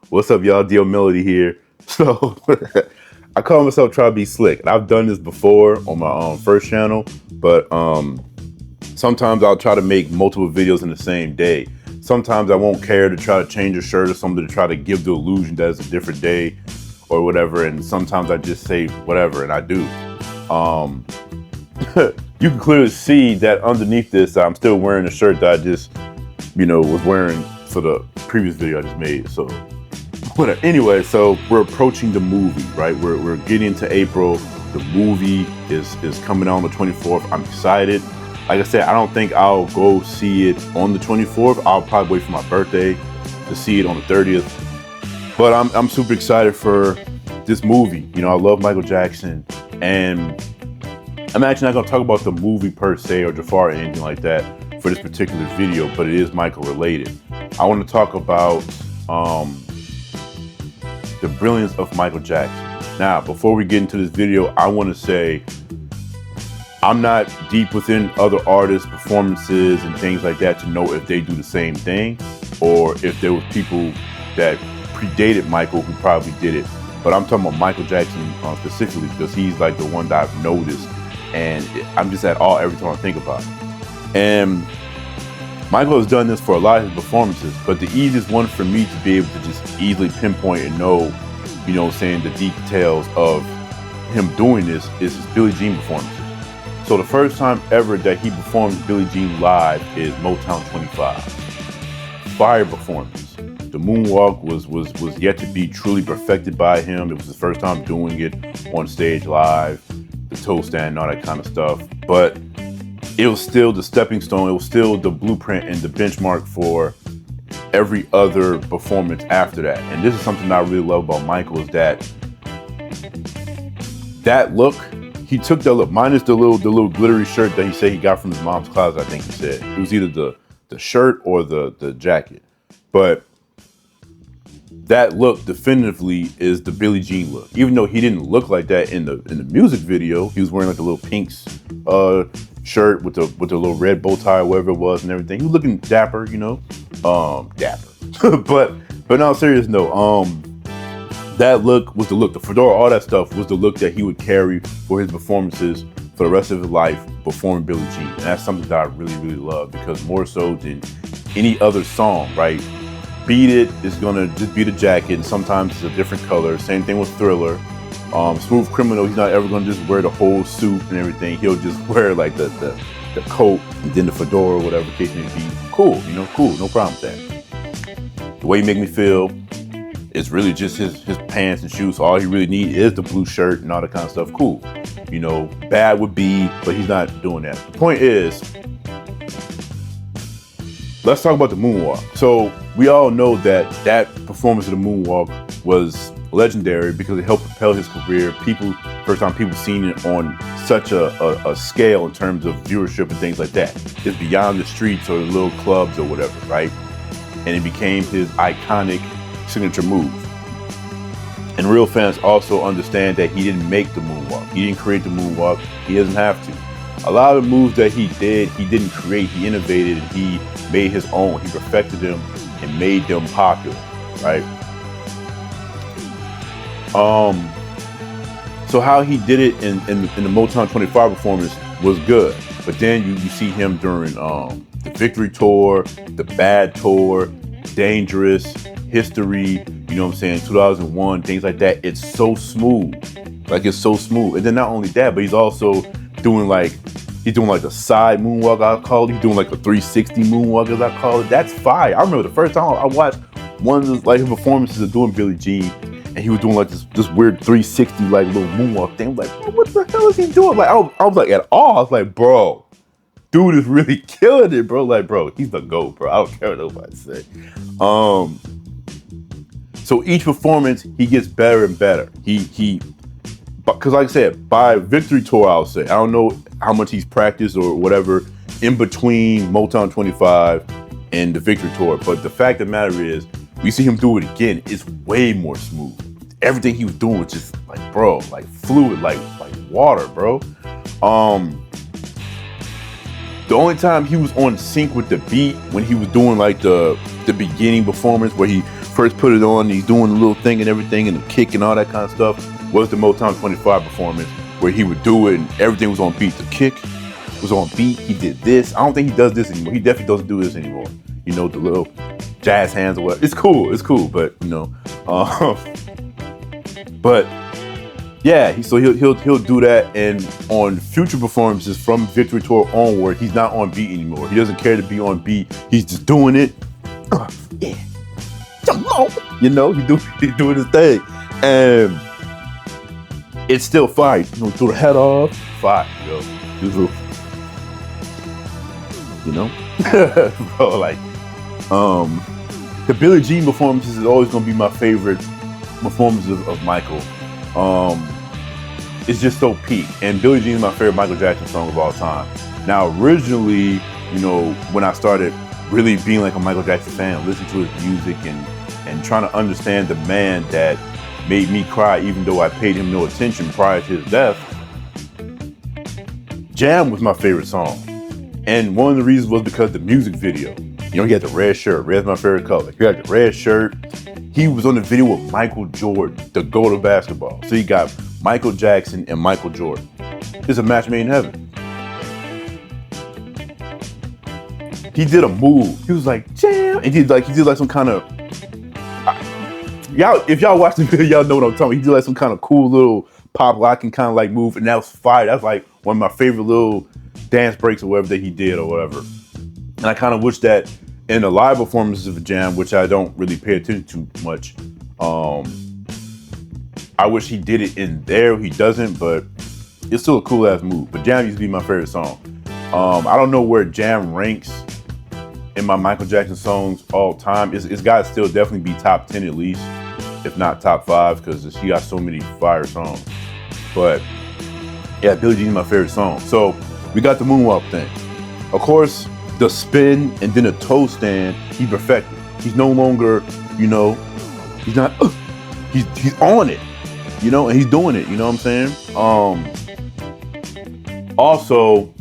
What's up, y'all? DL Melody here. So, I call myself try to be slick, and I've done this before on my first channel, but sometimes I'll try to make multiple videos in the same day. Sometimes I won't care to try to change a shirt or something to try to give the illusion that it's a different day or whatever, and sometimes I just say whatever, and I do. You can clearly see that underneath this, I'm still wearing a shirt that I just, was wearing for the previous video I just made. So, whatever. Anyway, so we're approaching the movie, right? We're getting into April. The movie is coming out on the 24th. I'm excited. Like I said, I don't think I'll go see it on the 24th. I'll probably wait for my birthday to see it on the 30th. But I'm super excited for this movie. I love Michael Jackson, and I'm actually not going to talk about the movie per se or Jafar or anything like that for this particular video, but it is Michael related. I want to talk about the brilliance of Michael Jackson. Now, before we get into this video, I want to say I'm not deep within other artists' performances and things like that to know if they do the same thing or if there was people that predated Michael who probably did it. But I'm talking about Michael Jackson specifically because he's like the one that I've noticed, and I'm just at awe every time I think about it. And Michael has done this for a lot of his performances, but the easiest one for me to be able to just easily pinpoint and know, the details of him doing this is his Billie Jean performances. So the first time ever that he performed Billie Jean live is Motown 25. Fire performance. The moonwalk was yet to be truly perfected by him. It was his first time doing it on stage live, the toe stand and all that kind of stuff. But it was still the stepping stone. It was still the blueprint and the benchmark for every other performance after that. And this is something I really love about Michael is that look. He took that look, minus the little glittery shirt that he said he got from his mom's closet. I think he said it was either the shirt or the jacket, but that look definitively is the Billie Jean look. Even though he didn't look like that in the music video, he was wearing like a little pinks shirt with the little red bow tie or whatever it was and everything. He was looking dapper, dapper. but no, serious note. That look was the look. The fedora, all that stuff was the look that he would carry for his performances for the rest of his life performing Billie Jean. And that's something that I really, really love because more so than any other song, right? Beat It is gonna just be the jacket, and sometimes it's a different color. Same thing with Thriller. Smooth Criminal, he's not ever gonna just wear the whole suit and everything. He'll just wear like the coat and then the fedora or whatever case may be. Cool, cool, no problem with that. The Way You Make Me Feel, it's really just his pants and shoes. So all he really needs is the blue shirt and all that kind of stuff. Cool. Bad would be, but he's not doing that. The point is, let's talk about the moonwalk. So we all know that performance of the moonwalk was legendary because it helped propel his career. First time people seen it on such a scale in terms of viewership and things like that. It's beyond the streets or the little clubs or whatever, right? And it became his iconic signature move. And real fans also understand that he didn't make the moonwalk. He didn't create the moonwalk. He doesn't have to. A lot of the moves that he did, he didn't create. He innovated and he made his own. He perfected them and made them popular, right? So how he did it in the Motown 25 performance was good. But then you see him during the Victory Tour, the Bad Tour, Dangerous, History, 2001, things like that. It's so smooth. It's so smooth. And then not only that, but he's also doing the side moonwalk, I call it. He's doing like a 360 moonwalk, as I call it. That's fire. I remember the first time I watched one of his performances of doing Billie Jean, and he was doing like this weird 360 little moonwalk thing. I'm like, what the hell is he doing? I was like at awe. I was like, bro, dude is really killing it, bro. Bro, he's the GOAT, bro. I don't care what nobody say. So each performance, he gets better and better. Because like I said, by Victory Tour, I'll say, I don't know how much he's practiced or whatever in between Motown 25 and the Victory Tour. But the fact of the matter is, we see him do it again. It's way more smooth. Everything he was doing was just fluid, like water, bro. The only time he was on sync with the beat when he was doing the beginning performance where he first put it on, he's doing the little thing and everything and the kick and all that kind of stuff, was the Motown 25 performance where he would do it and everything was on beat. The kick was on beat, he did this. I don't think he does this anymore. He definitely doesn't do this anymore. You know, the little jazz hands or whatever. It's cool, but you know, but yeah, he'll do that, and on future performances from Victory Tour onward, he's not on beat anymore. He doesn't care to be on beat. He's just doing it. Yeah, you know, he's doing his thing, and it's still fire. You know, throw the head off, fire, yo. You know, bro, like, the Billie Jean performances is always gonna be my favorite performance of Michael. It's just so peak, and Billie Jean is my favorite Michael Jackson song of all time. Now, originally, you know, when I started really being like a Michael Jackson fan, listening to his music and trying to understand the man that made me cry, even though I paid him no attention prior to his death, Jam was my favorite song. And one of the reasons was because the music video. You know, he had the red shirt. Red's my favorite color. He had the red shirt. He was on the video with Michael Jordan, the GOAT of basketball. So you got Michael Jackson and Michael Jordan. It's a match made in heaven. He did a move. He was like, Jam. And he did like some kind of, y'all, if y'all watch the video, y'all know what I'm talking about. He did like some kind of cool little pop locking kind of like move. And that was fire. That's like one of my favorite little dance breaks or whatever that he did or whatever. And I kind of wish that in the live performances of Jam, which I don't really pay attention to much, I wish he did it in there. He doesn't, but it's still a cool ass move. But Jam used to be my favorite song. I don't know where Jam ranks in my Michael Jackson songs all time. It's got to still definitely be top 10 at least, if not top 5, because he got so many fire songs. But yeah, Billie Jean is my favorite song. So we got the moonwalk thing. Of course, the spin and then a toe stand, he perfected. He's no longer, you know, he's not, he's on it, you know, and he's doing it, you know what I'm saying? Also,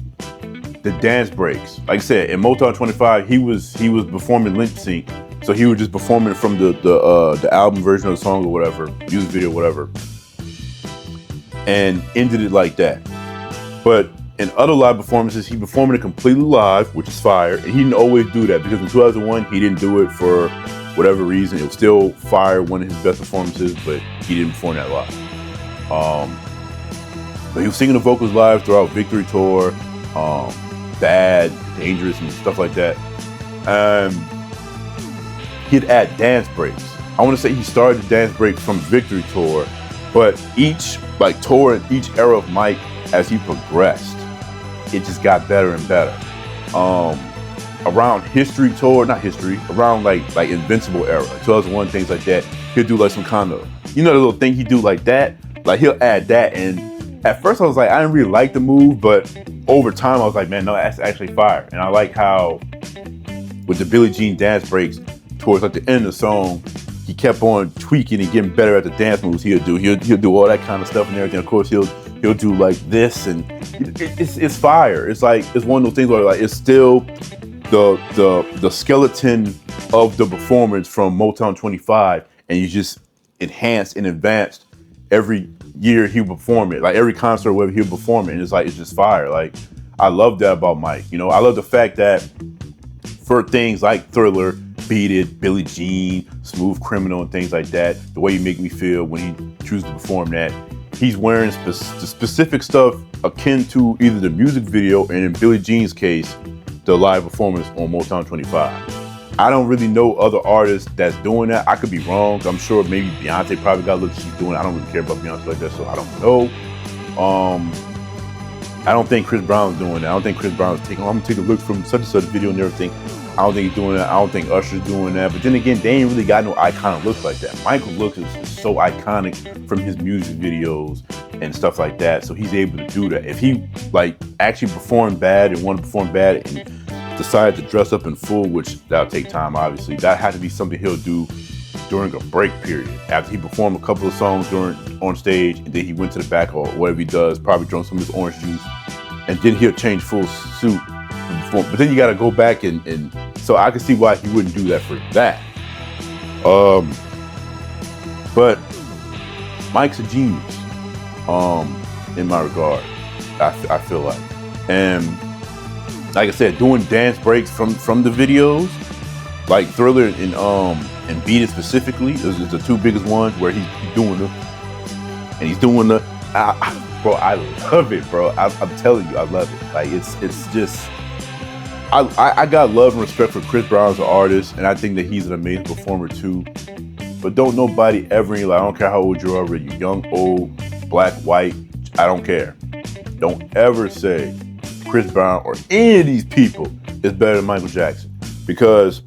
the dance breaks. Like I said, in Motown 25, he was performing lip sync, so he was just performing from the album version of the song or whatever, music video, whatever, and ended it like that. But in other live performances, he performed it completely live, which is fire. And he didn't always do that because in 2001, he didn't do it for whatever reason. It was still fire, one of his best performances, but he didn't perform that live. But he was singing the vocals live throughout Victory Tour, Bad, Dangerous, and stuff like that. He'd add dance breaks. I want to say he started the dance break from Victory Tour, but each like tour and each era of Mike, as he progressed, it just got better and better. Around History Tour, not History, around like Invincible era, 2001, things like that, he'll do like some kind of, you know, the little thing he do like that, like he'll add that. And at first I was like, I didn't really like the move, but over time I was like, man, no, that's actually fire. And I like how with the Billie Jean dance breaks towards like the end of the song, he kept on tweaking and getting better at the dance moves he'll do. He'll do all that kind of stuff and everything. Of course, he'll do like this, and it's fire. It's like, it's one of those things where like it's still the skeleton of the performance from Motown 25, and you just enhanced and advanced every year he'll perform it. Like every concert where he'll perform it, and it's like, it's just fire. Like, I love that about Mike. You know, I love the fact that for things like Thriller, Beat It, Billie Jean, Smooth Criminal, and things like that, The Way You Make Me Feel, when he chooses to perform that, he's wearing the specific stuff akin to either the music video, and in Billie Jean's case, the live performance on Motown 25. I don't really know other artists that's doing that. I could be wrong. I'm sure maybe Beyonce probably got a look she's doing. I don't really care about Beyonce like that, so I don't know. I don't think Chris Brown's doing that. I don't think Chris Brown's taking, I'm gonna take a look from such and such video and everything. I don't think he's doing that. I don't think Usher's doing that. But then again, they ain't really got no iconic looks like that. Michael looks is so iconic from his music videos and stuff like that. So he's able to do that. If he like actually performed bad and wanted to perform bad and decided to dress up in full, which that'll take time, obviously, that had to be something he'll do during a break period. After he performed a couple of songs on stage, and then he went to the back or whatever he does, probably drunk some of his orange juice, and then he'll change full suit. But then you got to go back and so I can see why he wouldn't do that for that. But Mike's a genius, in my regard. I feel like, and like I said, doing dance breaks from the videos, like Thriller and Beat It specifically, is the two biggest ones where he's doing the, and he's doing the. Bro, I love it, bro. I'm telling you, I love it. Like it's just. I got love and respect for Chris Brown as an artist, and I think that he's an amazing performer too. But don't nobody ever, like, I don't care how old you are, whether you're young, old, black, white, I don't care. Don't ever say Chris Brown or any of these people is better than Michael Jackson. Because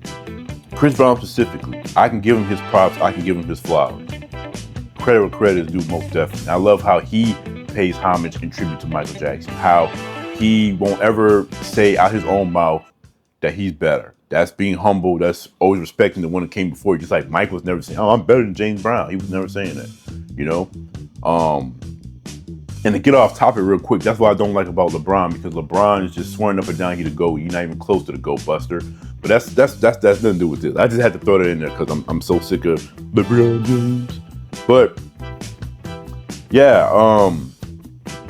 Chris Brown specifically, I can give him his props, I can give him his flowers. Credit where credit is due, most definitely. I love how he pays homage and tribute to Michael Jackson. How he won't ever say out his own mouth that he's better. That's being humble. That's always respecting the one that came before you. Just like Mike was never saying, "Oh, I'm better than James Brown." He was never saying that, you know. And to get off topic real quick, that's what I don't like about LeBron, because LeBron is just swearing up and down he the GOAT. You're not even close to the GOAT, Buster. But that's nothing to do with this. I just had to throw that in there because I'm so sick of LeBron James. But yeah,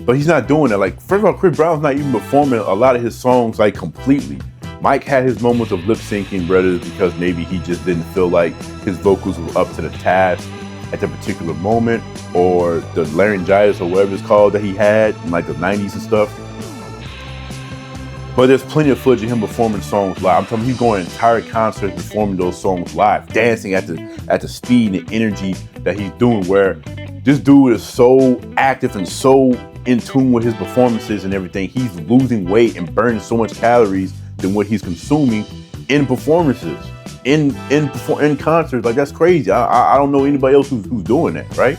but he's not doing that. Like, first of all, Chris Brown's not even performing a lot of his songs like completely. Mike had his moments of lip syncing, whether it's because maybe he just didn't feel like his vocals were up to the task at the particular moment, or the laryngitis or whatever it's called that he had in like the 90s and stuff. But there's plenty of footage of him performing songs live. I'm talking, he's going entire concerts performing those songs live, dancing at the speed and energy that he's doing, where this dude is so active and so in tune with his performances and everything. He's losing weight and burning so much calories than what he's consuming in performances, in concerts. Like, that's crazy. I don't know anybody else who's doing that, right?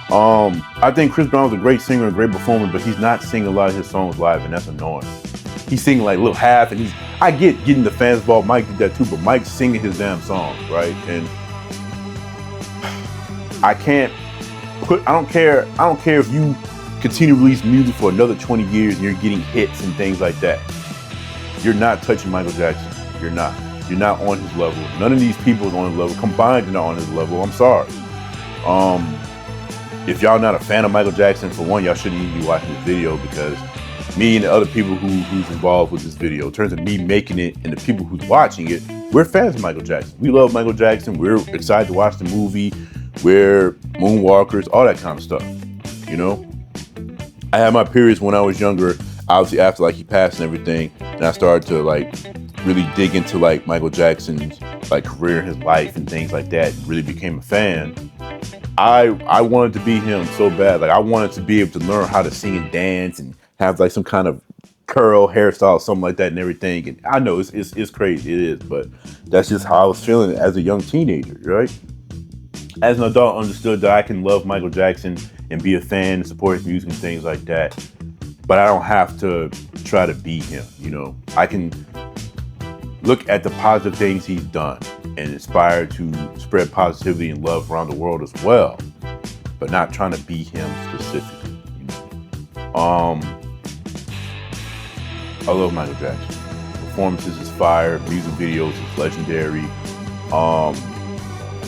I think Chris Brown's a great singer, a great performer, but he's not singing a lot of his songs live, and that's annoying. He's singing like a little half, and I get getting the fans involved. Mike did that too, but Mike's singing his damn songs, right? And I don't care if you continue to release music for another 20 years and you're getting hits and things like that. You're not touching Michael Jackson. You're not. You're not on his level. None of these people is on his level. Combined, they're not on his level. I'm sorry. If y'all not a fan of Michael Jackson, for one, y'all shouldn't even be watching this video, because me and the other people who's involved with this video, in terms of me making it and the people who's watching it, we're fans of Michael Jackson. We love Michael Jackson. We're excited to watch the movie. We're moonwalkers, all that kind of stuff, you know? I had my periods when I was younger, obviously after like he passed and everything, and I started to like really dig into like Michael Jackson's like career, his life and things like that, really became a fan. I wanted to be him so bad. Like, I wanted to be able to learn how to sing and dance and have like some kind of curl hairstyle, something like that and everything. And I know it's crazy, it is, but that's just how I was feeling as a young teenager, right? As an adult, I understood that I can love Michael Jackson and be a fan and support his music and things like that, but I don't have to try to be him, you know? I can look at the positive things he's done and inspire to spread positivity and love around the world as well, but not trying to be him specifically, you know? I love Michael Jackson. Performances is fire, music videos is legendary.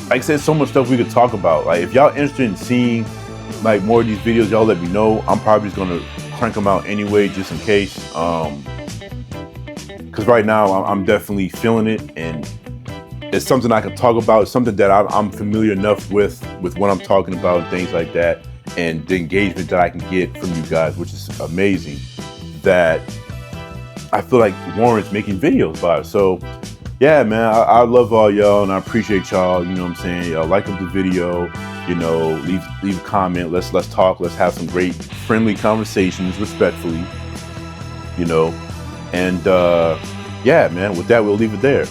Like I said, so much stuff we could talk about. Like, if y'all interested in seeing like more of these videos, y'all let me know. I'm probably just gonna crank them out anyway, just in case. Because right now I'm definitely feeling it, and it's something I can talk about. It's something that I'm familiar enough with what I'm talking about and things like that, and the engagement that I can get from you guys, which is amazing, that I feel like warrants making videos about it. So yeah, man, I love all y'all, and I appreciate y'all. You know what I'm saying? Y'all like the video, you know, leave a comment. Let's talk. Let's have some great friendly conversations, respectfully, you know. And yeah, man, with that, we'll leave it there.